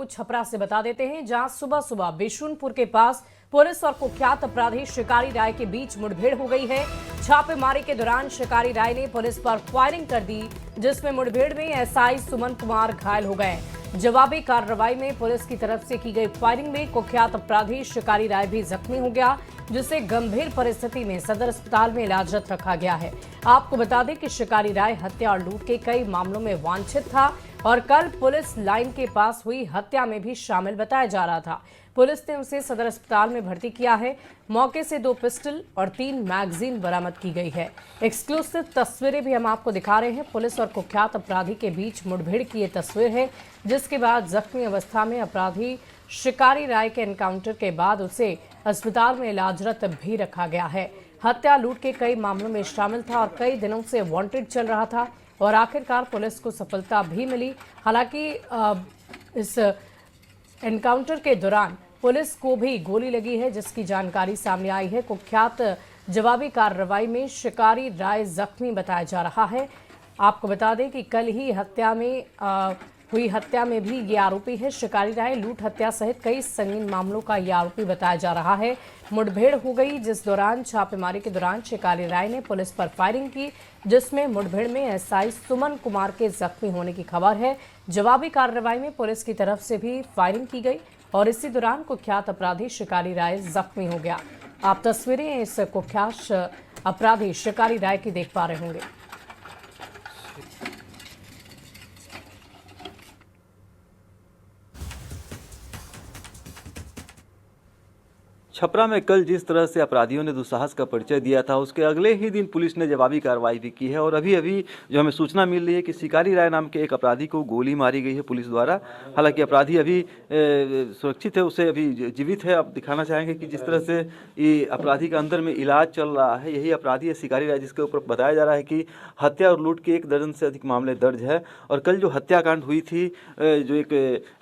छपरा से बता देते हैं, जहां सुबह सुबह बिशुनपुर के पास पुलिस और कुख्यात अपराधी शिकारी राय के बीच मुठभेड़ हो गई है। छापेमारी के दौरान शिकारी राय ने पुलिस पर फायरिंग कर दी, जिसमें मुठभेड़ में एसआई सुमन कुमार घायल हो गए। जवाबी कार्रवाई में पुलिस की तरफ से की गई फायरिंग में कुख्यात अपराधी शिकारी राय भी जख्मी हो गया, जिसे गंभीर परिस्थिति में सदर अस्पताल में इलाजरत रखा गया है। आपको बता दें कि शिकारी राय हत्या और लूट के कई मामलों में वांछित था और कल पुलिस लाइन के पास हुई हत्या में भी शामिल बताया जा रहा था। पुलिस ने उसे सदर अस्पताल में भर्ती किया है। मौके से 2 पिस्टल और 3 मैगजीन बरामद की गई है। एक्सक्लूसिव तस्वीरें भी हम आपको दिखा रहे हैं। पुलिस और कुख्यात अपराधी के बीच मुठभेड़ की ये तस्वीर है, जिसके बाद जख्मी अवस्था में अपराधी शिकारी राय के एनकाउंटर के बाद उसे अस्पताल में इलाजरत भी रखा गया है। हत्या लूट के कई मामलों में शामिल था और कई दिनों से वांटेड चल रहा था और आखिरकार पुलिस को सफलता भी मिली। हालांकि इस एनकाउंटर के दौरान पुलिस को भी गोली लगी है, जिसकी जानकारी सामने आई है। कुख्यात जवाबी कार्रवाई में शिकारी राय जख्मी बताया जा रहा है। आपको बता दें कि कल ही हुई हत्या में भी ये आरोपी है शिकारी राय। लूट, हत्या सहित कई संगीन मामलों का ये आरोपी बताया जा रहा है। मुठभेड़ हो गई, जिस दौरान छापेमारी के दौरान शिकारी राय ने पुलिस पर फायरिंग की, जिसमें मुठभेड़ में एसआई सुमन कुमार के जख्मी होने की खबर है। जवाबी कार्रवाई में पुलिस की तरफ से भी फायरिंग की गई और इसी दौरान कुख्यात अपराधी शिकारी राय जख्मी हो गया। आप तस्वीरें इस कुख्यात अपराधी शिकारी राय की देख पा रहे होंगे। छपरा में कल जिस तरह से अपराधियों ने दुस्साहस का परिचय दिया था, उसके अगले ही दिन पुलिस ने जवाबी कार्रवाई भी की है और अभी जो हमें सूचना मिल रही है कि शिकारी राय नाम के एक अपराधी को गोली मारी गई है पुलिस द्वारा। हालांकि अपराधी अभी सुरक्षित है, उसे अभी जीवित है। अब दिखाना चाहेंगे कि जिस तरह से ये अपराधी का अंदर में इलाज चल रहा है, यही अपराधी है शिकारी राय, जिसके ऊपर बताया जा रहा है कि हत्या और लूट के 1 दर्जन से अधिक मामले दर्ज है। और कल जो हत्याकांड हुई थी, जो एक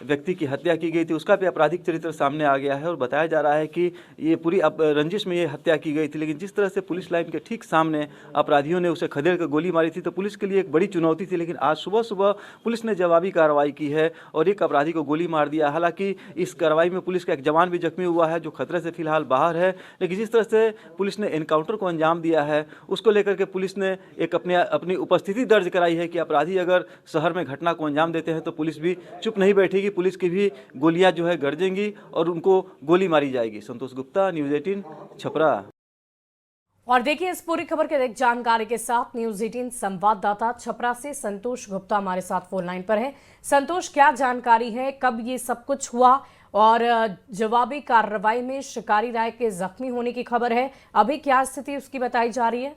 व्यक्ति की हत्या की गई थी, उसका भी आपराधिक चरित्र सामने आ गया है और बताया जा रहा है कि ये पूरी रंजिश में ये हत्या की गई थी। लेकिन जिस तरह से पुलिस लाइन के ठीक सामने अपराधियों ने उसे खदेड़ कर गोली मारी थी, तो पुलिस के लिए एक बड़ी चुनौती थी। लेकिन आज सुबह सुबह पुलिस ने जवाबी कार्रवाई की है और एक अपराधी को गोली मार दिया। हालांकि इस कार्रवाई में पुलिस का एक जवान भी जख्मी हुआ है, जो खतरे से फिलहाल बाहर है। लेकिन जिस तरह से पुलिस ने एनकाउंटर को अंजाम दिया है, उसको लेकर के पुलिस ने एक अपनी उपस्थिति दर्ज कराई है कि अपराधी अगर शहर में घटना को अंजाम देते हैं तो पुलिस भी चुप नहीं बैठेगी, पुलिस की भी गोलियां जो है गरजेंगी और उनको गोली मारी जाएगी। संतोष गुप्ता, न्यूज़ 18 छपरा। और देखिए इस पूरी खबर के अधिक जानकारी के साथ न्यूज़ 18 संवाददाता छपरा से संतोष गुप्ता हमारे साथ फोन लाइन पर है। संतोष, क्या जानकारी है, कब ये सब कुछ हुआ और जवाबी कार्रवाई में शिकारी राय के जख्मी होने की खबर है, अभी क्या स्थिति उसकी बताई जा रही है?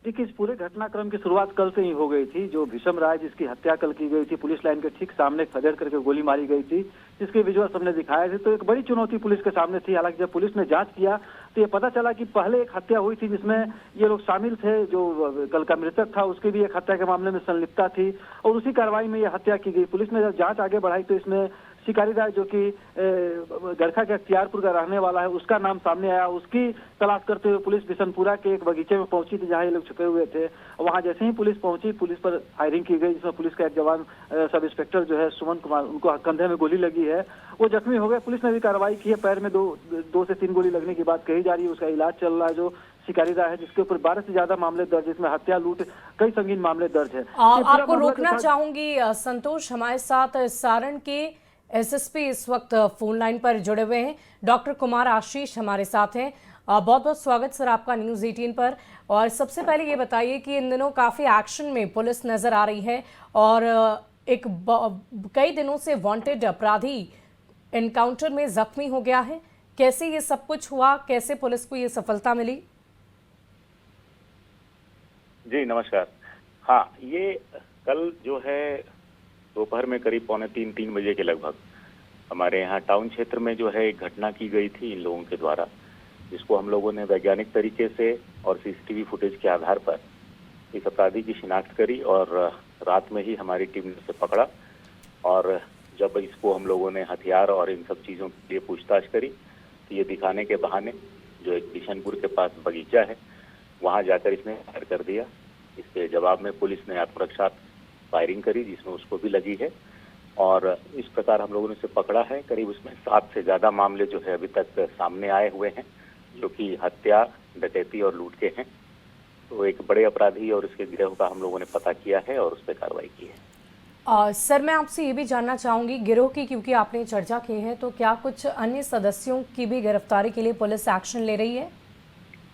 देखिए, इस पूरे घटनाक्रम की शुरुआत कल से ही हो गई थी। जो भीषम राय, जिसकी हत्या कल की गई थी, पुलिस लाइन के ठीक सामने खदेड़ करके गोली मारी गई थी, जिसके विजुअल्स हमने दिखाए थे। तो एक बड़ी चुनौती पुलिस के सामने थी। हालांकि जब पुलिस ने जांच किया तो ये पता चला कि पहले एक हत्या हुई थी, जिसमें ये लोग शामिल थे। जो कल का मृतक था, उसकी भी एक हत्या के मामले में संलिप्तता थी और उसी कार्रवाई में यह हत्या की गई। पुलिस ने जब जांच आगे बढ़ाई तो इसमें शिकारी राय, जो कि गरखा के अख्तियारपुर का रहने वाला है, उसका नाम सामने आया। उसकी तलाश करते हुए पुलिस बिशनपुरा के एक बगीचे में पहुंची थी, जहां ये लोग छुपे हुए थे। वहां जैसे ही पुलिस पहुंची, पुलिस पर फायरिंग की गई, जिसमें पुलिस का एक जवान सब इंस्पेक्टर जो है सुमन कुमार, उनको कंधे में गोली लगी है, वो जख्मी हो गए। पुलिस ने भी कार्रवाई की है। पैर में 2 से 3 गोली लगने की बात कही जा रही है। उसका इलाज चल रहा है। जो शिकारी राय है, जिसके ऊपर 12 से ज्यादा मामले दर्ज, जिसमें हत्या, लूट, कई संगीन मामले दर्ज है। आपको रोकना चाहूंगी संतोष, हमारे साथ सारण के एसएसपी इस वक्त फोन लाइन पर जुड़े हुए हैं। डॉक्टर कुमार आशीष हमारे साथ हैं। बहुत बहुत स्वागत सर आपका न्यूज़ 18 पर। और सबसे पहले ये बताइए कि इन दिनों काफ़ी एक्शन में पुलिस नज़र आ रही है और कई दिनों से वांटेड अपराधी एनकाउंटर में जख्मी हो गया है। कैसे ये सब कुछ हुआ, कैसे पुलिस को ये सफलता मिली? जी नमस्कार। हाँ, ये कल जो है दोपहर में करीब 2:45-3 बजे के लगभग हमारे यहाँ टाउन क्षेत्र में जो है एक घटना की गई थी इन लोगों के द्वारा, जिसको हम लोगों ने वैज्ञानिक तरीके से और सीसीटीवी फुटेज के आधार पर इस अपराधी की शिनाख्त करी और रात में ही हमारी टीम ने उसे पकड़ा। और जब इसको हम लोगों ने हथियार और इन सब चीज़ों के लिए पूछताछ करी तो ये दिखाने के बहाने जो एक बिशनपुर के पास बगीचा है, वहाँ जाकर इसने फायर कर दिया। इसके जवाब में पुलिस ने आत्मरक्षा फायरिंग करी, जिसमें उसको भी लगी है। और इस प्रकार हम लोगों ने इसे पकड़ा है। करीब उसमें 7 से ज्यादा मामले जो है अभी तक सामने आए हुए हैं, जो कि हत्या, डकैती और लूट के हैं। तो एक बड़े अपराधी और उसके गिरोह का हम लोगों ने पता किया है और उस पर कार्रवाई की है। सर, मैं आपसे ये भी जानना चाहूंगी गिरोह की, क्योंकि आपने चर्चा की है, तो क्या कुछ अन्य सदस्यों की भी गिरफ्तारी के लिए पुलिस एक्शन ले रही है?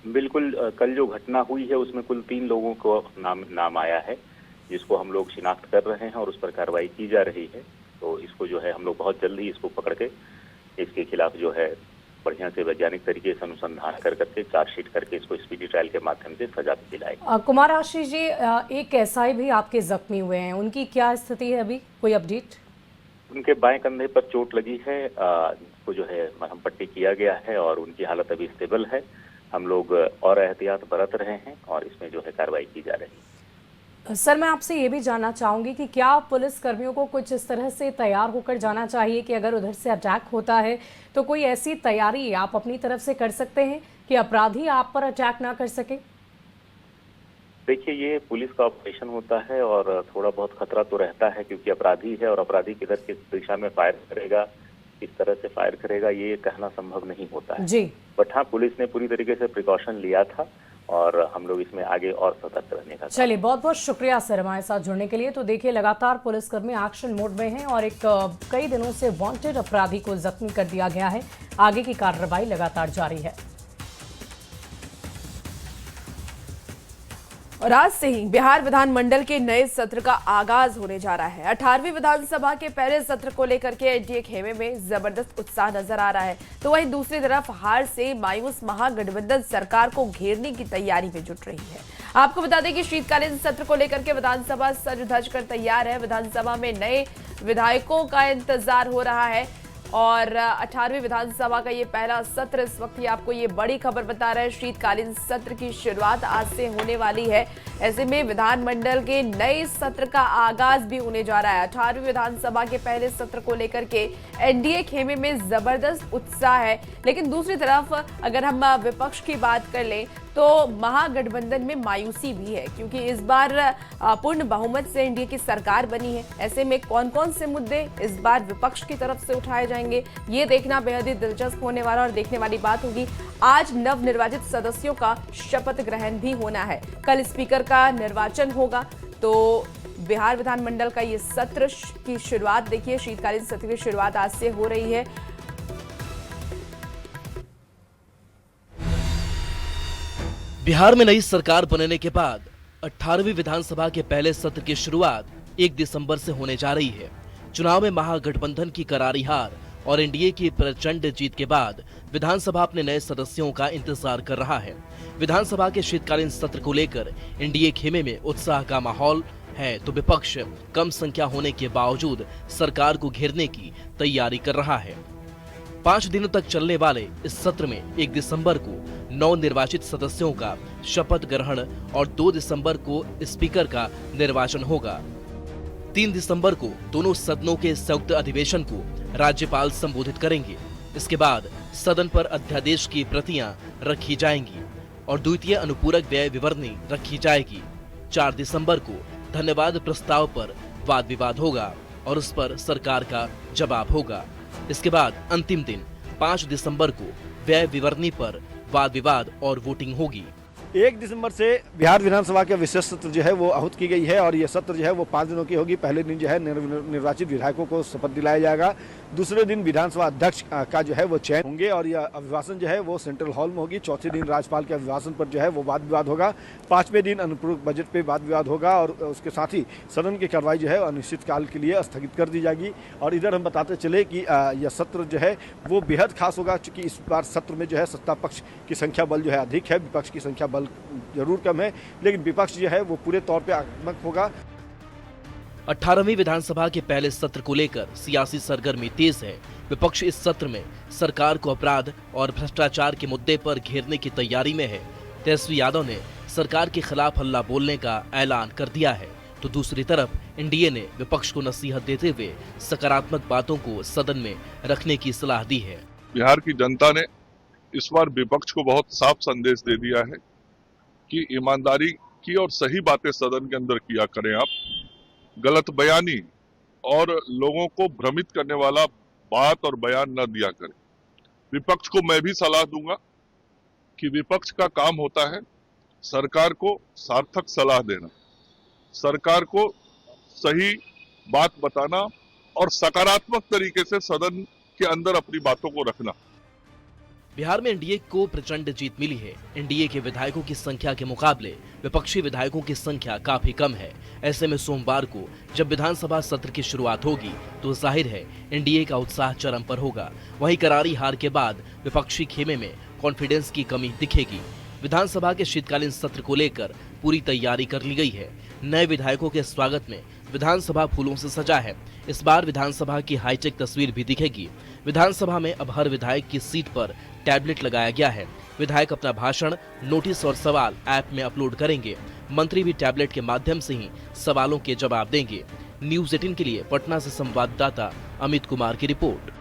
बिल्कुल, कल जो घटना हुई है उसमें कुल 3 लोगों को नाम आया है, जिसको हम लोग शिनाख्त कर रहे हैं और उस पर कार्रवाई की जा रही है। तो इसको जो है हम लोग बहुत जल्दी इसको पकड़ के इसके खिलाफ जो है बढ़िया से वैज्ञानिक तरीके से अनुसंधान कर करके चार्जशीट करके इसको स्पीडी ट्रायल के माध्यम से सजा दिलाएंगे। कुमार आशीष जी, एक एसआई भी आपके जख्मी हुए हैं, उनकी क्या स्थिति है अभी, कोई अपडेट? उनके बाएं कंधे पर चोट लगी है, उनको जो है मरहम पट्टी किया गया है और उनकी हालत अभी स्टेबल है। हम लोग और एहतियात बरत रहे हैं और इसमें जो है कार्रवाई की जा रही है। सर, मैं आपसे ये भी जानना चाहूंगी कि क्या पुलिस कर्मियों को कुछ इस तरह से तैयार होकर जाना चाहिए कि अगर उधर से अटैक होता है तो कोई ऐसी तैयारी आप अपनी तरफ से कर सकते हैं कि अपराधी आप पर अटैक ना कर सके? देखिए, ये पुलिस का ऑपरेशन होता है और थोड़ा बहुत खतरा तो रहता है, क्योंकि अपराधी है और अपराधी किधर किस दिशा में फायर करेगा, किस तरह से फायर करेगा, ये कहना संभव नहीं होता है जी। बट हाँ, पुलिस ने पूरी तरीके से प्रिकॉशन लिया था और हम लोग इसमें आगे और सतर्क रहने का। चलिए, बहुत बहुत शुक्रिया सर हमारे साथ जुड़ने के लिए। तो देखिए, लगातार पुलिसकर्मी एक्शन मोड में हैं और एक कई दिनों से वांटेड अपराधी को जख्मी कर दिया गया है। आगे की कार्रवाई लगातार जारी है। और आज से ही बिहार विधानमंडल के नए सत्र का आगाज होने जा रहा है। 18वीं विधानसभा के पहले सत्र को लेकर के एनडीए खेमे में जबरदस्त उत्साह नजर आ रहा है, तो वहीं दूसरी तरफ हार से मायूस महागठबंधन सरकार को घेरने की तैयारी में जुट रही है। आपको बता दें कि शीतकालीन सत्र को लेकर के विधानसभा सज धज कर तैयार है। विधानसभा में नए विधायकों का इंतजार हो रहा है और 18वीं विधानसभा का ये पहला सत्र इस वक्त आपको ये बड़ी खबर बता रहा है। शीतकालीन सत्र की शुरुआत आज से होने वाली है। ऐसे में विधानमंडल के नए सत्र का आगाज भी होने जा रहा है। 18वीं विधानसभा के पहले सत्र को लेकर के एनडीए खेमे में जबरदस्त उत्साह है, लेकिन दूसरी तरफ अगर हम विपक्ष की बात कर लें तो महागठबंधन में मायूसी भी है, क्योंकि इस बार पूर्ण बहुमत से एनडीए की सरकार बनी है। ऐसे में कौन कौन से मुद्दे इस बार विपक्ष की तरफ से उठाए जाएंगे, ये देखना बेहद ही दिलचस्प होने वाला और देखने वाली बात होगी। आज नवनिर्वाचित सदस्यों का शपथ ग्रहण भी होना है, कल स्पीकर का निर्वाचन होगा। तो बिहार विधानमंडल का ये सत्र की शुरुआत देखिए, शीतकालीन सत्र की शुरुआत आज से हो रही है। बिहार में नई सरकार बनने के बाद 18वीं विधानसभा के पहले सत्र की शुरुआत 1 दिसंबर से होने जा रही है। चुनाव में महागठबंधन की करारी हार और एनडीए की प्रचंड जीत के बाद विधानसभा अपने नए सदस्यों का इंतजार कर रहा है। विधानसभा के शीतकालीन सत्र को लेकर एनडीए खेमे में उत्साह का माहौल है, तो विपक्ष कम संख्या होने के बावजूद सरकार को घेरने की तैयारी कर रहा है। 5 दिनों तक चलने वाले इस सत्र में 1 दिसंबर को नवनिर्वाचित सदस्यों का शपथ ग्रहण और 2 दिसंबर को स्पीकर का निर्वाचन होगा। 3 दिसंबर को दोनों सदनों के संयुक्त अधिवेशन को राज्यपाल संबोधित करेंगे। इसके बाद सदन पर अध्यादेश की प्रतियां रखी जाएंगी और द्वितीय अनुपूरक व्यय विवरणी रखी जाएगी। 4 दिसंबर को धन्यवाद प्रस्ताव पर वाद विवाद होगा और उस पर सरकार का जवाब होगा। इसके बाद अंतिम दिन 5 दिसंबर को व्यय विवरणी पर वाद विवाद और वोटिंग होगी। 1 दिसंबर से बिहार विधानसभा के विशेष सत्र जो है वो आहूत की गई है और ये सत्र जो है वो 5 दिनों की होगी। पहले दिन जो है निर्वाचित विधायकों को शपथ दिलाया जाएगा। दूसरे दिन विधानसभा अध्यक्ष का जो है वो चयन होंगे और यह अभिभाषण जो है वो सेंट्रल हॉल में होगी। चौथे दिन राज्यपाल के अभिभाषण पर जो है वो वाद विवाद होगा। 5वें दिन अनुपूरक बजट पे वाद विवाद होगा और उसके साथ ही सदन की कार्रवाई जो है अनिश्चित काल के लिए स्थगित कर दी जाएगी। और इधर हम बताते चले कि यह सत्र जो है वो बेहद खास होगा, चूंकि इस बार सत्र में जो है सत्ता पक्ष की संख्या बल जो है अधिक है, विपक्ष की संख्या बल जरूर कम है, लेकिन विपक्ष जो है वो पूरे तौर पे आक्रामक होगा। 18वीं विधानसभा के पहले सत्र को लेकर सियासी सरगर्मी तेज है। विपक्ष इस सत्र में सरकार को अपराध और भ्रष्टाचार के मुद्दे पर घेरने की तैयारी में है। तेजस्वी यादव ने सरकार के खिलाफ हल्ला बोलने का ऐलान कर दिया है, तो दूसरी तरफ एनडीए ने विपक्ष को नसीहत देते हुए सकारात्मक बातों को सदन में रखने की सलाह दी है। बिहार की जनता ने इस बार विपक्ष को बहुत साफ संदेश दे दिया है कि ईमानदारी की और सही बातें सदन के अंदर किया करें। आप गलत बयानी और लोगों को भ्रमित करने वाला बात और बयान न दिया करें। विपक्ष को मैं भी सलाह दूंगा कि विपक्ष का काम होता है सरकार को सार्थक सलाह देना, सरकार को सही बात बताना और सकारात्मक तरीके से सदन के अंदर अपनी बातों को रखना। बिहार में एनडीए को प्रचंड जीत मिली है। एनडीए के विधायकों की संख्या के मुकाबले विपक्षी विधायकों की संख्या काफी कम है। ऐसे में सोमवार को जब विधानसभा सत्र की शुरुआत होगी तो जाहिर है एनडीए का उत्साह चरम पर होगा। वहीं करारी हार के बाद विपक्षी खेमे में कॉन्फिडेंस की कमी दिखेगी। विधानसभा के शीतकालीन सत्र को लेकर पूरी तैयारी कर ली गई है। नए विधायकों के स्वागत में विधानसभा फूलों से सजा है। इस बार विधानसभा की हाईटेक तस्वीर भी दिखेगी। विधानसभा में अब हर विधायक की सीट पर टैबलेट लगाया गया है। विधायक अपना भाषण, नोटिस और सवाल ऐप में अपलोड करेंगे। मंत्री भी टैबलेट के माध्यम से ही सवालों के जवाब देंगे। न्यूज़ 18 के लिए पटना से संवाददाता अमित कुमार की रिपोर्ट।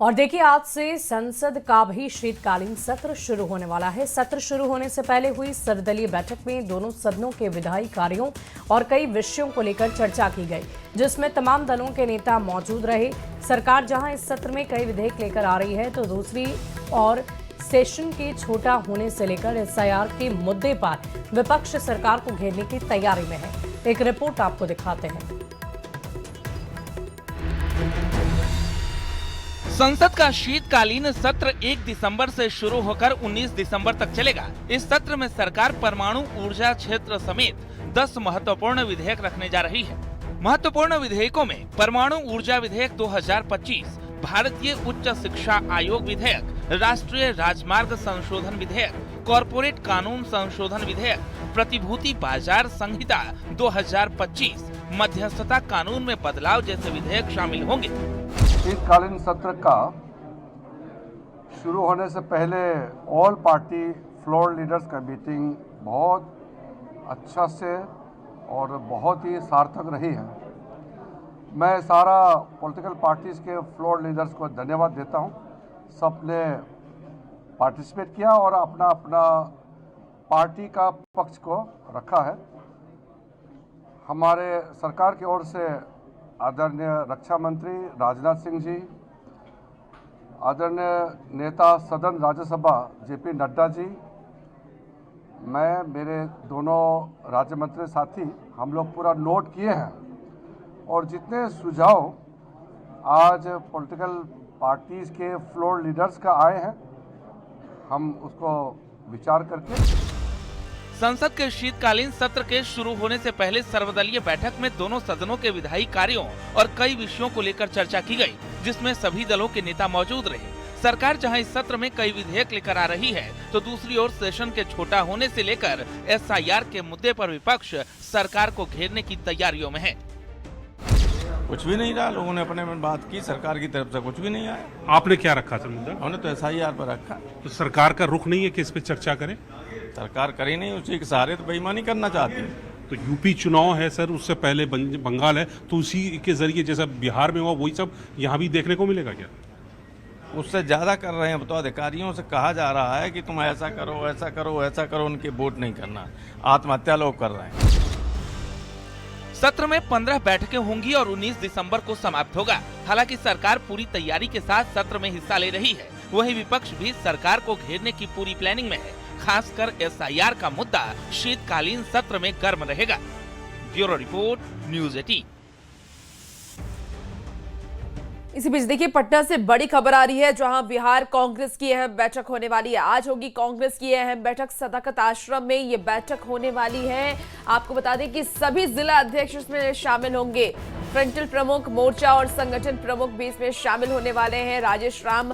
और देखिए, आज से संसद का भी शीतकालीन सत्र शुरू होने वाला है। सत्र शुरू होने से पहले हुई सर्वदलीय बैठक में दोनों सदनों के विधायी कार्यों और कई विषयों को लेकर चर्चा की गई, जिसमें तमाम दलों के नेता मौजूद रहे। सरकार जहां इस सत्र में कई विधेयक लेकर आ रही है, तो दूसरी और सेशन के छोटा होने से लेकर एसआईआर के मुद्दे पर विपक्ष सरकार को घेरने की तैयारी में है। एक रिपोर्ट आपको दिखाते हैं। संसद का शीतकालीन सत्र 1 दिसंबर से शुरू होकर 19 दिसंबर तक चलेगा। इस सत्र में सरकार परमाणु ऊर्जा क्षेत्र समेत 10 महत्वपूर्ण विधेयक रखने जा रही है। महत्वपूर्ण विधेयकों में परमाणु ऊर्जा विधेयक 2025, भारतीय उच्च शिक्षा आयोग विधेयक, राष्ट्रीय राजमार्ग संशोधन विधेयक, कॉरपोरेट कानून संशोधन विधेयक, प्रतिभूति बाजार संहिता 2025, मध्यस्थता कानून में बदलाव जैसे विधेयक शामिल होंगे। शीतकालीन सत्र का शुरू होने से पहले ऑल पार्टी फ्लोर लीडर्स का मीटिंग बहुत अच्छा से और बहुत ही सार्थक रही है। मैं सारा पॉलिटिकल पार्टीज के फ्लोर लीडर्स को धन्यवाद देता हूं। सब ने पार्टिसिपेट किया और अपना अपना पार्टी का पक्ष को रखा है। हमारे सरकार की ओर से आदरणीय रक्षा मंत्री राजनाथ सिंह जी, आदरणीय नेता सदन राज्यसभा जेपी नड्डा जी, मैं, मेरे दोनों राज्य मंत्री साथी, हम लोग पूरा नोट किए हैं और जितने सुझाव आज पॉलिटिकल पार्टीज के फ्लोर लीडर्स का आए हैं, हम उसको विचार करके संसद के शीतकालीन सत्र के शुरू होने से पहले सर्वदलीय बैठक में दोनों सदनों के विधायी कार्यों और कई विषयों को लेकर चर्चा की गई, जिसमें सभी दलों के नेता मौजूद रहे। सरकार जहां इस सत्र में कई विधेयक लेकर आ रही है, तो दूसरी ओर सेशन के छोटा होने से लेकर एसआईआर के मुद्दे पर विपक्ष सरकार को घेरने की तैयारियों में है। कुछ भी नहीं रहा, लोगों ने अपने में बात की, सरकार की तरफ से कुछ भी नहीं आया। आपने क्या रखा था मुद्दा? हमने तो एसआईआर पर रखा। तो सरकार का रुख नहीं है कि इस पे चर्चा करें? सरकार करी नहीं, उसी के सहारे तो बेईमानी करना चाहती है। तो यूपी चुनाव है सर, उससे पहले बंगाल है, तो उसी के जरिए जैसा बिहार में हुआ वही सब यहाँ भी देखने को मिलेगा क्या? उससे ज्यादा कर रहे हैं। तो अधिकारियों से कहा जा रहा है कि तुम ऐसा करो, ऐसा करो, ऐसा करो, उनके वोट नहीं करना। आत्महत्या लोग कर रहे हैं। सत्र में 15 बैठकें होंगी और 19 दिसंबर को समाप्त होगा। हालांकि सरकार पूरी तैयारी के साथ सत्र में हिस्सा ले रही है, वहीं विपक्ष भी सरकार को घेरने की पूरी प्लानिंग में है। खासकर एसआईआर का मुद्दा शीतकालीन सत्र में गर्म रहेगा। Bureau report, news 18। इसी बीच देखिए, पटना से बड़ी खबर आ रही है, जहां बिहार कांग्रेस की अहम बैठक होने वाली है। आज होगी कांग्रेस की अहम बैठक, सदाकत आश्रम में ये बैठक होने वाली है। आपको बता दें कि सभी जिला अध्यक्ष इसमें शामिल होंगे। फ्रंटल प्रमुख, मोर्चा और संगठन प्रमुख भी इसमें शामिल होने वाले हैं। राजेश राम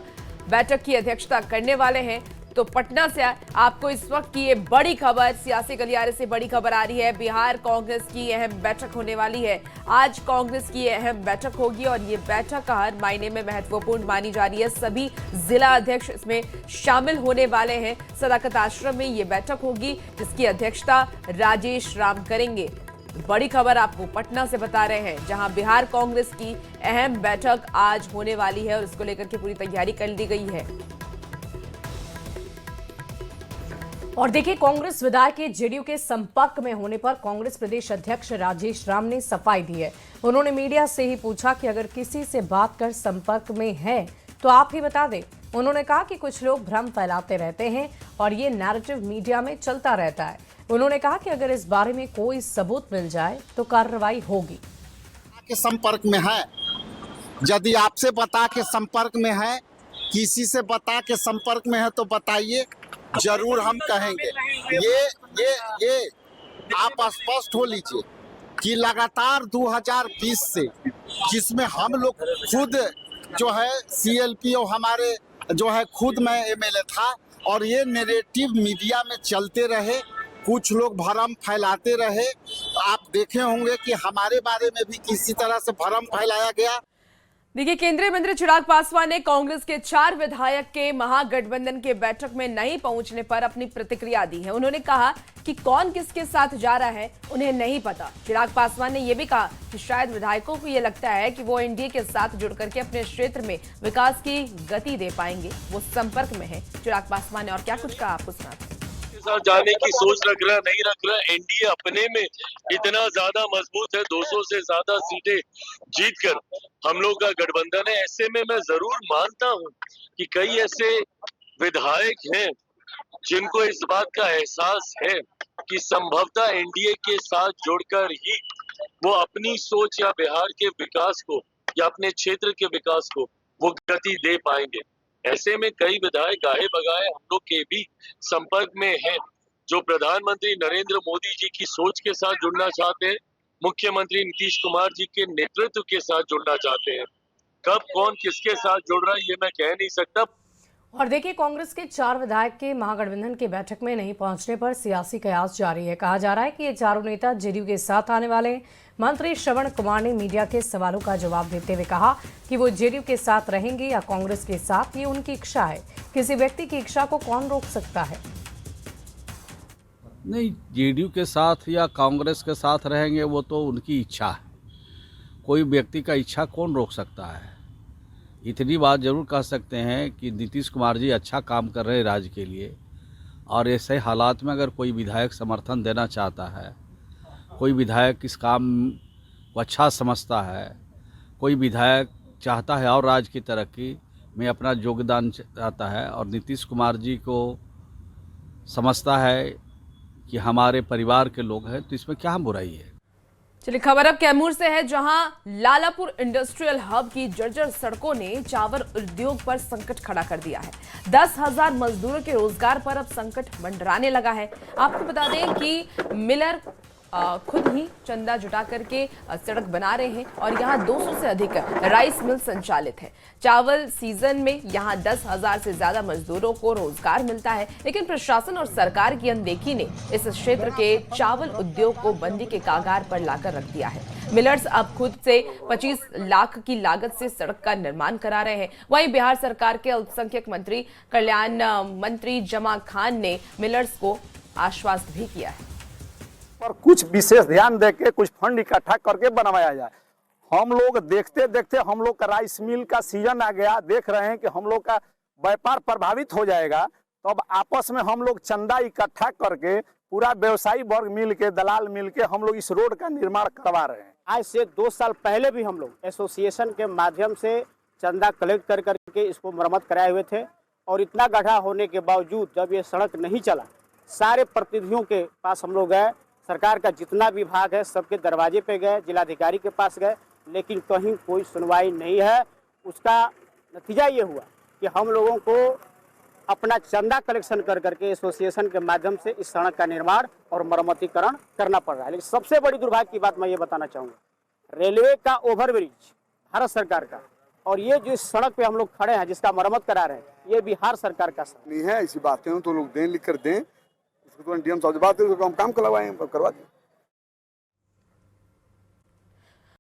बैठक की अध्यक्षता करने वाले हैं। तो पटना से आपको इस वक्त की ये बड़ी खबर, सियासी गलियारे से बड़ी खबर आ रही है। बिहार कांग्रेस की अहम बैठक होने वाली है। आज कांग्रेस की अहम बैठक होगी और ये बैठक हर मायने में महत्वपूर्ण मानी जा रही है। सभी जिला अध्यक्ष इसमें शामिल होने वाले हैं। सदाकत आश्रम में ये बैठक होगी, जिसकी अध्यक्षता राजेश राम करेंगे। बड़ी खबर आपको पटना से बता रहे हैं, जहां बिहार कांग्रेस की अहम बैठक आज होने वाली है और इसको लेकर के पूरी तैयारी कर ली गई है। और देखिए, कांग्रेस विधायक के जेडीयू के संपर्क में होने पर कांग्रेस प्रदेश अध्यक्ष राजेश राम ने सफाई दी है। उन्होंने मीडिया से ही पूछा कि अगर किसी से बात कर संपर्क में है तो आप ही बता दें। उन्होंने कहा कि कुछ लोग भ्रम फैलाते रहते हैं और ये नैरेटिव मीडिया में चलता रहता है। उन्होंने कहा कि अगर इस बारे में कोई सबूत मिल जाए तो कार्रवाई होगी। के संपर्क में है, यदि आपसे बता के संपर्क में है, किसी से बता के संपर्क में है तो बताइए, जरूर हम कहेंगे। ये आप स्पष्ट हो लीजिए कि लगातार 2020 से, जिसमें हम लोग खुद जो है CLPO हमारे जो है खुद मैं MLA था, और ये नैरेटिव मीडिया में चलते रहे, कुछ लोग भ्रम फैलाते रहे। आप देखे होंगे कि हमारे बारे में भी किसी तरह से भ्रम फैलाया गया। देखिए, केंद्रीय मंत्री चिराग पासवान ने कांग्रेस के 4 विधायक के महागठबंधन के बैठक में नहीं पहुंचने पर अपनी प्रतिक्रिया दी है। उन्होंने कहा कि कौन किसके साथ जा रहा है उन्हें नहीं पता। चिराग पासवान ने यह भी कहा कि शायद विधायकों को यह लगता है कि वो एनडीए के साथ जुड़ करके अपने क्षेत्र में विकास की गति दे पाएंगे। वो संपर्क में है। चिराग पासवान ने और क्या कुछ कहा, आपको सुनाते हैं। साथ जाने की सोच रख रहा नहीं रख रहा, एनडीए अपने में इतना ज्यादा मजबूत है, 200 से ज्यादा सीटें जीतकर हम लोग का गठबंधन है। ऐसे में मैं जरूर मानता हूं कि कई ऐसे विधायक हैं जिनको इस बात का एहसास है कि संभवतः एनडीए के साथ जुड़कर ही वो अपनी सोच या बिहार के विकास को या अपने क्षेत्र के विकास को वो गति दे पाएंगे। ऐसे में कई विधायक गाहे बगाए हम लोग के भी संपर्क में हैं, जो प्रधानमंत्री नरेंद्र मोदी जी की सोच के साथ जुड़ना चाहते हैं, मुख्यमंत्री नीतीश कुमार जी के नेतृत्व के साथ जुड़ना चाहते हैं। कब कौन किसके साथ जुड़ रहा है ये मैं कह नहीं सकता। और देखिए, कांग्रेस के 4 विधायक के महागठबंधन की बैठक में नहीं पहुंचने पर सियासी कयास जारी है। कहा जा रहा है कि ये चारों नेता जेडीयू के साथ आने वाले हैं। मंत्री श्रवण कुमार ने मीडिया के सवालों का जवाब देते हुए कहा कि वो जेडीयू के साथ रहेंगे या कांग्रेस के साथ, ये उनकी इच्छा है। किसी व्यक्ति की इच्छा को कौन रोक सकता है? नहीं, जेडीयू के साथ या कांग्रेस के साथ रहेंगे वो तो उनकी इच्छा है। कोई व्यक्ति का इच्छा कौन रोक सकता है? इतनी बात जरूर कह सकते हैं कि नीतीश कुमार जी अच्छा काम कर रहे हैं राज्य के लिए, और ऐसे हालात में अगर कोई विधायक समर्थन देना चाहता है, कोई विधायक इस काम को अच्छा समझता है, कोई विधायक चाहता है और राज्य की तरक्की में अपना योगदान चाहता है और नीतीश कुमार जी को समझता है कि हमारे परिवार के लोग हैं, तो इसमें क्या बुराई है। चलिए, खबर अब कैमूर से है, जहां लालापुर इंडस्ट्रियल हब की जर्जर सड़कों ने चावल उद्योग पर संकट खड़ा कर दिया है। 10,000 मजदूरों के रोजगार पर अब संकट मंडराने लगा है। आपको बता दें कि मिलर खुद ही चंदा जुटा करके सड़क बना रहे हैं और यहाँ 200 से अधिक राइस मिल संचालित है। चावल सीजन में यहाँ 10,000 से ज्यादा मजदूरों को रोजगार मिलता है, लेकिन प्रशासन और सरकार की अनदेखी ने इस क्षेत्र के चावल उद्योग को बंदी के कागार पर लाकर रख दिया है। मिलर्स अब खुद से 25 लाख की लागत से सड़क का निर्माण करा रहे हैं। वहीं बिहार सरकार के अल्पसंख्यक मंत्री कल्याण मंत्री जमा खान ने मिलर्स को आश्वस्त भी किया है। पर कुछ विशेष ध्यान देके कुछ फंड इकट्ठा करके बनवाया जाए। हम लोग देखते देखते हम लोग का राइस मिल का सीजन आ गया, देख रहे हैं कि हम लोग का व्यापार प्रभावित हो जाएगा, तो अब आपस में हम लोग चंदा इकट्ठा करके पूरा व्यवसायी वर्ग मिल के, दलाल मिल के हम लोग इस रोड का निर्माण करवा रहे हैं। आज से 2 साल पहले भी हम लोग एसोसिएशन के माध्यम से चंदा कलेक्ट कर करके इसको मरम्मत कराए हुए थे, और इतना गड्ढा होने के बावजूद जब ये सड़क नहीं चला, सारे प्रतिनिधियों के पास हम लोग गए, सरकार का जितना विभाग है सबके दरवाजे पे गए, जिलाधिकारी के पास गए, लेकिन कहीं कोई सुनवाई नहीं है। उसका नतीजा ये हुआ कि हम लोगों को अपना चंदा कलेक्शन कर करके एसोसिएशन के माध्यम से इस सड़क का निर्माण और मरम्मतीकरण करना पड़ रहा है। लेकिन सबसे बड़ी दुर्भाग्य की बात मैं ये बताना चाहूँगा, रेलवे का ओवरब्रिज भारत सरकार का, और ये जो इस सड़क पे हम लोग खड़े हैं जिसका मरम्मत करा रहे हैं, ये बिहार सरकार का नहीं है। ऐसी बातें हो तो लोग दें, लिख कर दें, उसको तो डीएम साहब से बात है, हम काम करवाएं, करवा दें।